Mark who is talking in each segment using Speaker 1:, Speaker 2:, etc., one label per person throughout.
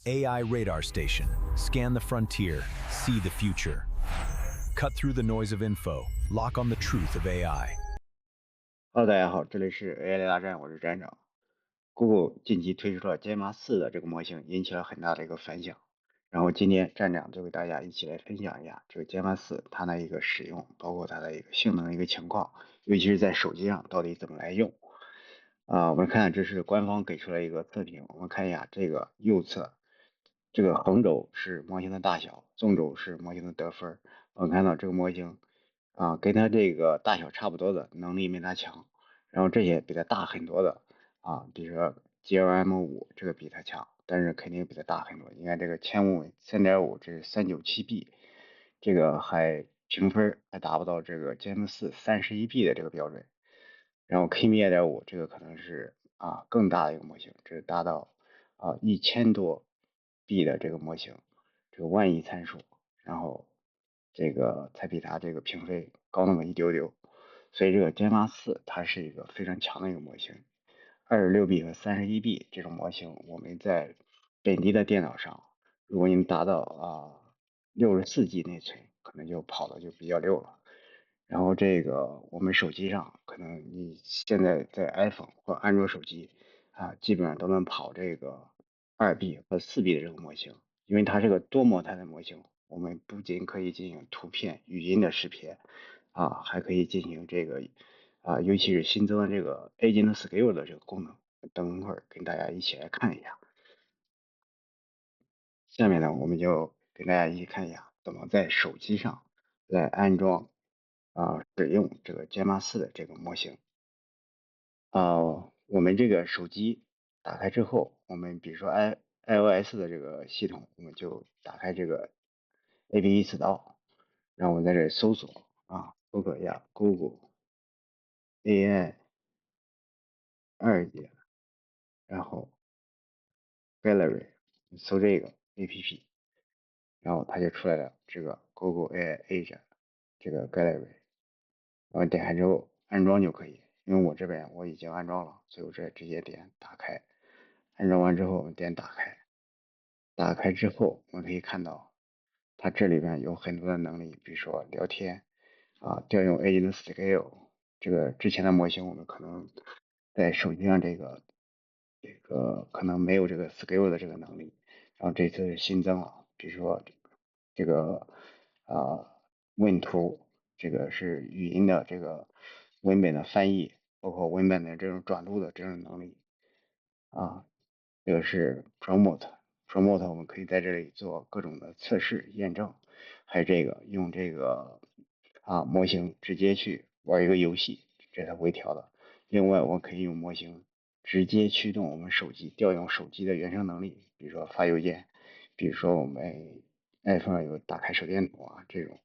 Speaker 1: AI Radar Station. Scan the frontier. See the future. Cut through the noise of info. Lock on the truth of AI.
Speaker 2: Hello，大家好，这里是 AI 雷达站，我是站长。Google 近期推出了 Gemma 4的这个模型，引起了很大的一个反响。然后今天站长就给大家一起来分享一下这个 Gemma 4它的一个使用，包括它的一个性能的一个情况，尤其是在手机上到底怎么来用。我们看这是官方给出了一个测评，我们看一下这个右侧，这个横轴是模型的大小，纵轴是模型的得分。我们看到这个模型跟它这个大小差不多的能力没它强，然后这些比它大很多的比如说 GLM5这个比它强，但是肯定比它大很多。你看这个千五3.5，这是397B，这个还评分还达不到这个 GM4 31B 的这个标准。然后 Kimi 2.5这个可能是更大的一个模型，这是达到1000多 B 的这个模型，这个万亿参数，然后这个才比它这个评分高那么一丢丢，所以这个 Gemma 4它是一个非常强的一个模型。26B 和31B 这种模型，我们在本地的电脑上，如果你达到64G 内存，可能就跑的就比较溜了。然后这个我们手机上，可能你现在在 iPhone 或安卓手机基本上都能跑这个2B 和4B 的这个模型，因为它是个多模态的模型，我们不仅可以进行图片、语音的识别还可以进行这个尤其是新增的这个 Agent Scale 的这个功能，等会儿跟大家一起来看一下。下面呢，我们就跟大家一起看一下怎么在手机上来安装使用这个 Gemma 4的这个模型。我们这个手机打开之后，我们比如说 iOS 的这个系统，我们就打开这个 APP Store，然后我在这里搜索搜索一下 Google AI 2.0，然后 Gallery，搜这个 APP，然后它就出来了这个 Google AI Agent 这个 Gallery，然后点开之后安装就可以。因为我这边我已经安装了，所以我这直接点打开。安装完之后，我们点打开。打开之后，我们可以看到它这里边有很多的能力，比如说聊天调用 Agent Scale，这个之前的模型我们可能在手机上这个可能没有这个 Scale 的这个能力，然后这次是新增了，比如说这个问图，这个是语音的这个文本的翻译，包括文本的这种转录的这种能力啊。这个是 Promote，我们可以在这里做各种的测试验证，还有这个用这个模型直接去玩一个游戏，这是它微调的。另外，我可以用模型直接驱动我们手机，调用手机的原生能力，比如说发邮件，比如说我们 iPhone 有打开手电筒这种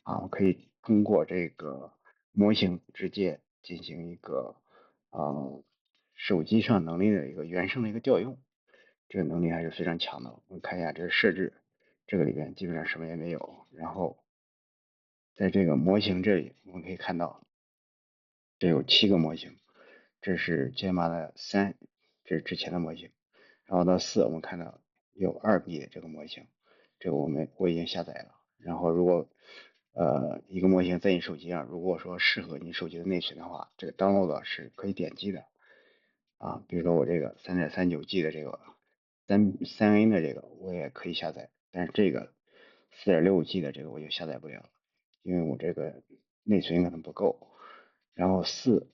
Speaker 2: 我可以通过这个模型直接进行一个手机上能力的一个原生的一个调用，这个能力还是非常强的。我们看一下这个设置，这个里边基本上什么也没有。然后在这个模型这里，我们可以看到这有7个模型，这是 Gemma 的3，这是之前的模型。然后到4，我们看到有2B 的这个模型，这个我已经下载了。然后如果一个模型在你手机上，如果说适合你手机的内存的话，这个 download 是可以点击的比如说我这个3.39G 的这个3N 的这个我也可以下载，但是这个4.65G 的这个我就下载不了，因为我这个内存可能不够。然后四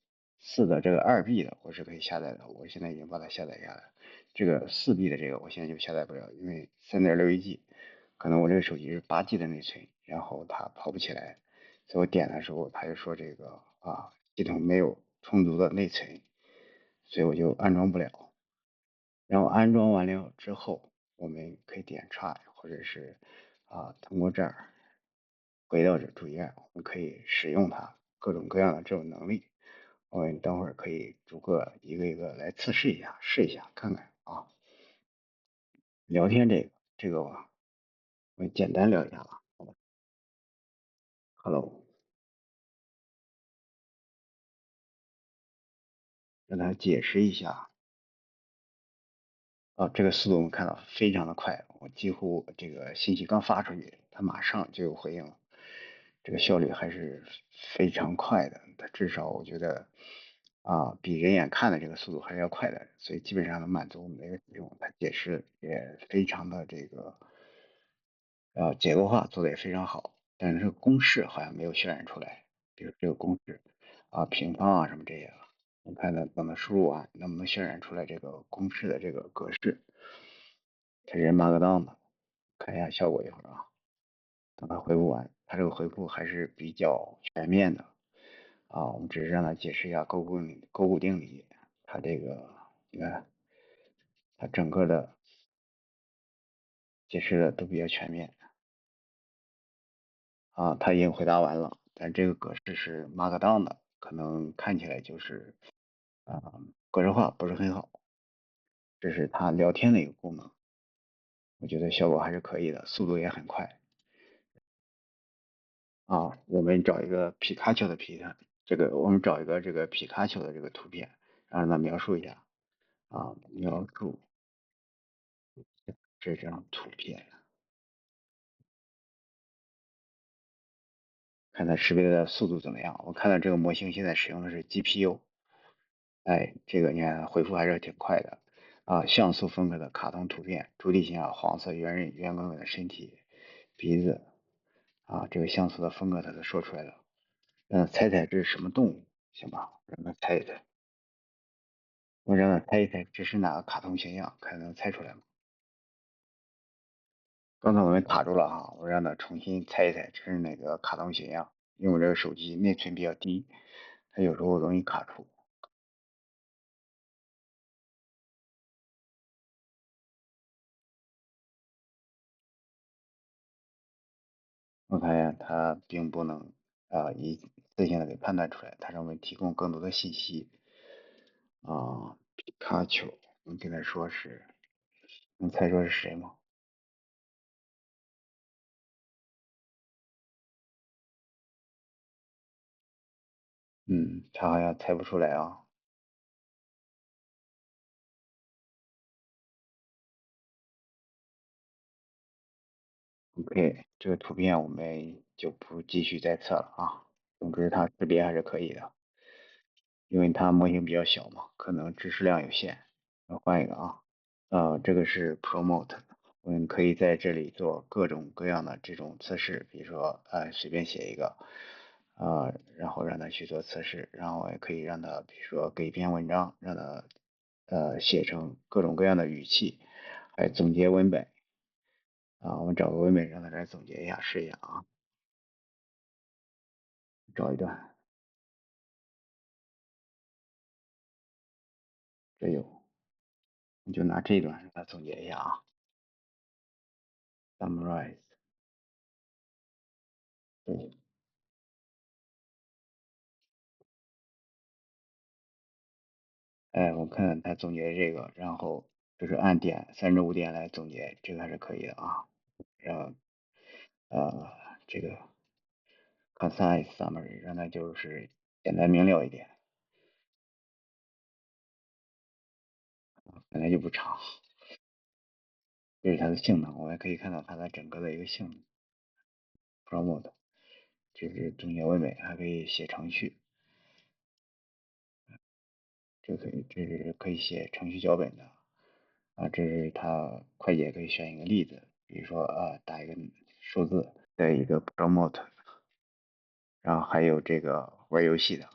Speaker 2: 的这个2B 的我是可以下载的，我现在已经把它下载下来。这个4B 的这个我现在就下载不了，因为3.61G，可能我这个手机是8G 的内存，然后它跑不起来，所以我点的时候它就说这个系统没有充足的内存，所以我就安装不了。然后安装完了之后，我们可以点 Try，或者是通过这儿回到这主页，我们可以使用它各种各样的这种能力。我们等会儿可以逐个一个一个来测试一下，试一下看看聊天这个我们简单聊一下吧。好吧，Hello，让他解释一下这个速度我们看到非常的快，我几乎这个信息刚发出去，它马上就有回应了，这个效率还是非常快的。它至少我觉得比人眼看的这个速度还是要快的，所以基本上能满足我们的一个使用。它解释也非常的这个结构化，做的也非常好，但是这个公式好像没有渲染出来，比如这个公式平方什么这些。我看呢，等它输入完，能不能渲染出来这个公式的这个格式？它是 Markdown 的，看一下效果一会儿啊。等它回复完，它这个回复还是比较全面的我们只是让它解释一下勾股定理，它这个你看，它整个的解释的都比较全面它已经回答完了，但这个格式是 Markdown 的，可能看起来就是格式化不是很好，这是它聊天的一个功能，我觉得效果还是可以的，速度也很快。我们找一个皮卡丘的皮特，我们找一个这个皮卡丘的这个图片，让它描述一下描述这张图片，看它识别的速度怎么样。我看到这个模型现在使用的是 GPU，哎，这个你看回复还是挺快的像素风格的卡通图片，主体形象黄色圆滚滚的身体，鼻子这个像素的风格它都说出来了。猜猜这是什么动物？行吧，让它猜一猜。我让他猜一猜这是哪个卡通形象，看能猜出来吗？刚才我们卡住了我让他重新猜一猜这是哪个卡通形象，因为我这个手机内存比较低，它有时候容易卡住。我看一下，它并不能一次性的给判断出来，它让我们提供更多的信息皮卡丘，我们跟他说是，能猜出是谁吗？他好像猜不出来OK，这个图片我们就不继续再测了总之它识别还是可以的，因为它模型比较小嘛，可能知识量有限。我换一个这个是 Promote，我们可以在这里做各种各样的这种测试，比如说随便写一个然后让它去做测试，然后也可以让它比如说给一篇文章，让它写成各种各样的语气，还总结文本我们找个文本让它来总结一下，试一下找一段，这有，你就拿这一段让它总结一下summarize，对，哎，我看看他总结这个，然后就是按点35点来总结，这个还是可以的然后这个 concise summary 让它就是简单明了一点，本来就不长，这是它的性能，我们可以看到它的整个的一个性能 promote，这是总结文本，还可以写程序，这是可以写程序脚本的这是它快捷可以选一个例子，比如说打一个数字，再一个 promote，然后还有这个玩游戏的，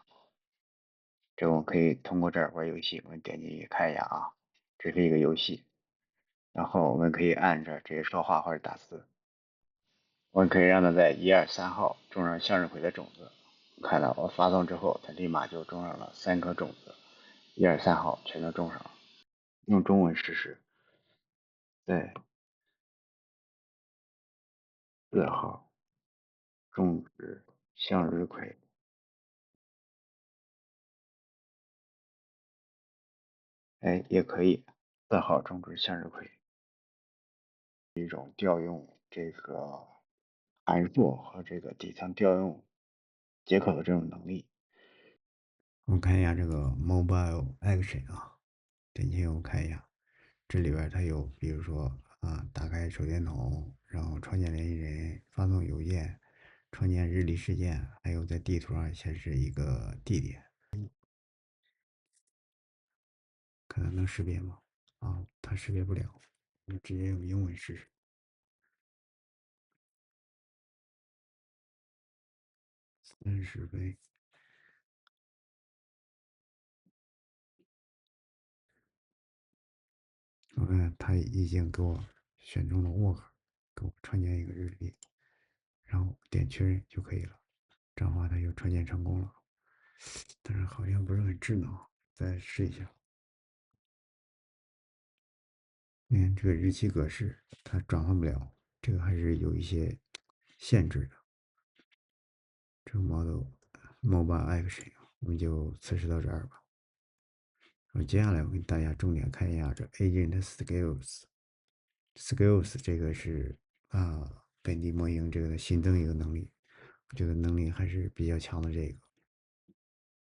Speaker 2: 这个我可以通过这儿玩游戏，我们点进去看一下这是一个游戏，然后我们可以按着直接说话或者打字，我们可以让它在1、2、3号种上向日葵的种子，看到我发送之后，它立马就种上了3颗种子，1、2、3号全都种上了，用中文试试，在4号种植向日葵，哎，也可以4号种植向日葵。一种调用这个函数和这个底层调用接口的这种能力。我们看一下这个 Mobile Action点进去我看一下，
Speaker 3: 这里边它有，比如说打开手电筒，然后创建联系人，发送邮件，创建日历事件，还有在地图上显示一个地点，看它能识别吗？它识别不了，你直接用英文试试。30倍，我看它已经给我选中了 work，给我创建一个日历，然后点确认就可以了。这样的话它就创建成功了，但是好像不是很智能，再试一下。这个日期格式它转换不了，这个还是有一些限制的。这个 model mobile action 我们就测试到这儿吧。接下来我给大家重点看一下这 agent skills。skills 这个是本地模型这个新增一个能力，我觉得能力还是比较强的。这个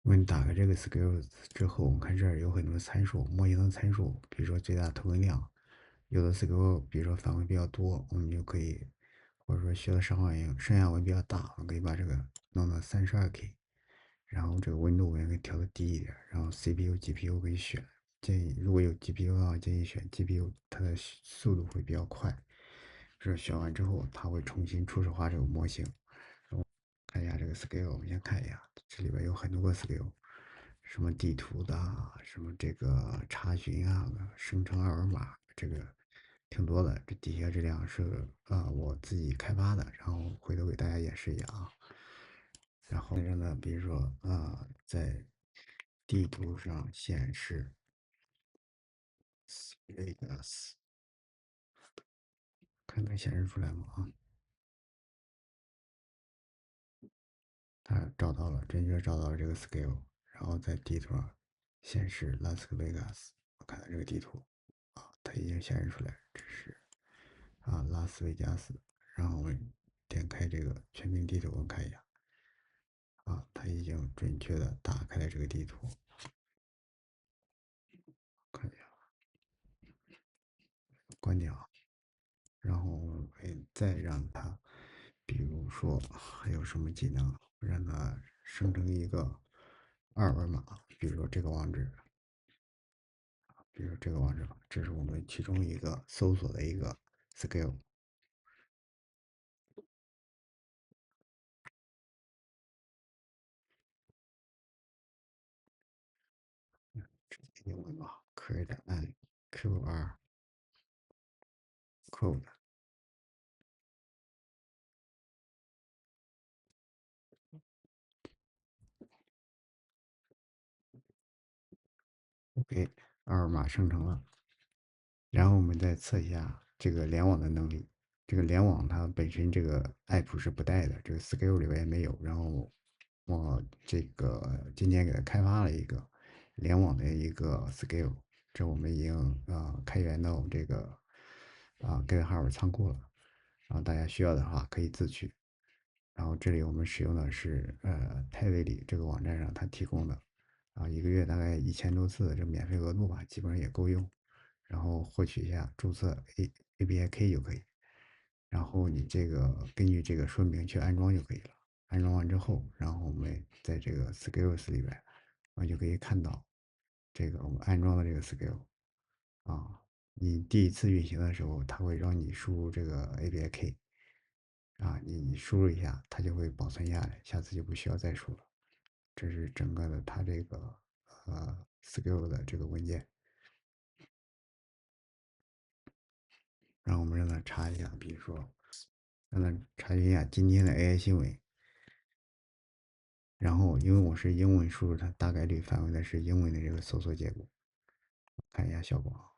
Speaker 3: 我给你打开这个 skills 之后，我们看这儿有很多参数，模型的参数，比如说最大头文量，有的 skill 比如说范围比较多，我们就可以，或者说学的上下文比较大，我们可以把这个弄到32K，然后这个温度我也可以调的低一点，然后 CPU、GPU 可以选，建议如果有 GPU 的话，建议选 GPU，它的速度会比较快。这选完之后，它会重新初始化这个模型。看一下这个 scale，我们先看一下，这里边有很多个 scale，什么地图的，什么这个查询生成二维码，这个挺多的。这底下这两个是我自己开发的，然后回头给大家演示一下啊。然后呢，比如说在地图上显示 Vegas，看能显示出来吗？它找到了，准确找到了这个 scale，然后在地图上显示拉斯维加斯。我看到这个地图它已经显示出来，这是拉斯维加斯。然后我们点开这个全屏地图，我们看一下它已经准确的打开了这个地图，看一下，关掉。然后我们可以再让它，比如说还有什么技能，让它生成一个二维码，比如说这个网址。比如这个网址，这是我们其中一个搜索的一个 skill。英文吧，create an QR code。OK，二维码生成了。然后我们再测一下这个联网的能力。这个联网它本身这个 app 是不带的，这个 skill 里边也没有。然后我这个今天给它开发了一个联网的一个 skill，这我们已经开源到这个GitHub 仓库了。然后大家需要的话可以自取。然后这里我们使用的是泰威里这个网站上它提供的一个月大概1000多次的这免费额度吧，基本上也够用。然后获取一下注册 APIK 就可以。然后你这个根据这个说明去安装就可以了。安装完之后，然后我们在这个 Skills 里边，我们就可以看到这个我们安装的这个 skill 你第一次运行的时候，它会让你输入这个 APIK 你输入一下，它就会保存下来，下次就不需要再输了。这是整个的它这个skill 的这个文件。然后我们让它查一下，比如说让它查询一下今天的 AI 新闻。然后因为我是英文输入，它大概率返回的是英文的这个搜索结果。看一下效果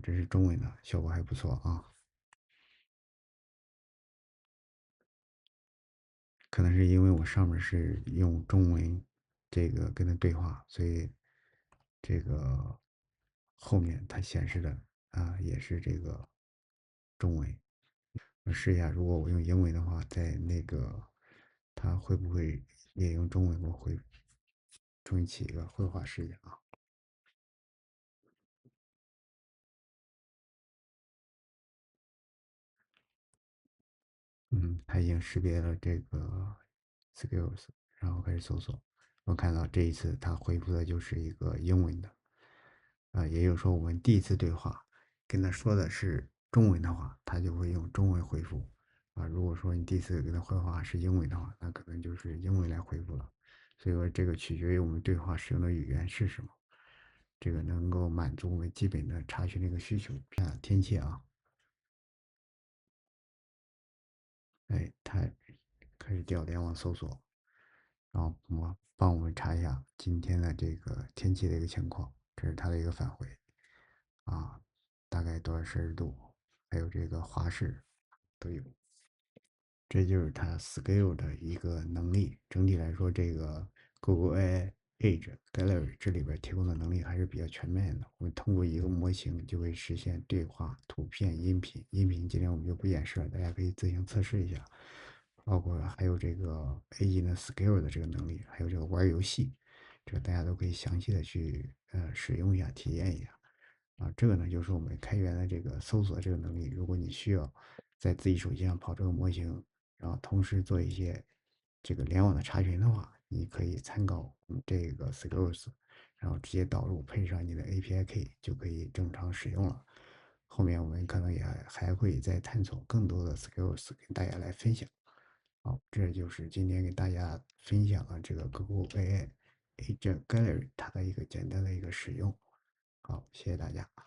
Speaker 3: 这是中文的，效果还不错可能是因为我上面是用中文这个跟他对话，所以这个后面它显示的也是这个中文。我试一下，如果我用英文的话，在那个它会不会也用中文？我会重新起一个绘画试一下它已经识别了这个 skills，然后开始搜索。我看到这一次它回复的就是一个英文的，也就是说我们第一次对话跟他说的是中文的话，他就会用中文回复。如果说你第一次跟他回话是英文的话，那可能就是英文来回复了。所以说这个取决于我们对话使用的语言是什么，这个能够满足我们基本的查询的一个需求。天气啊，哎，它开始调联网搜索，然后帮我们查一下今天的这个天气的一个情况，这是它的一个返回啊，大概多少摄氏度，还有这个华氏都有。这就是它 Scale 的一个能力。整体来说，这个 Google AI Age Gallery 这里边提供的能力还是比较全面的。我们通过一个模型就可以实现对话、图片、音频。音频今天我们就不演示了，大家可以自行测试一下。包括还有这个 A 的 Scale 的这个能力，还有这个玩游戏，这个大家都可以详细的去使用一下、体验一下。这个呢就是我们开源的这个搜索这个能力。如果你需要在自己手机上跑这个模型，然后同时做一些这个联网的查询的话，你可以参考这个 Skills，然后直接导入，配上你的 API Key 就可以正常使用了。后面我们可能也还会再探索更多的 Skills 跟大家来分享。好，这就是今天给大家分享了这个 Google AI Agent Gallery 它的一个简单的一个使用。好，谢谢大家。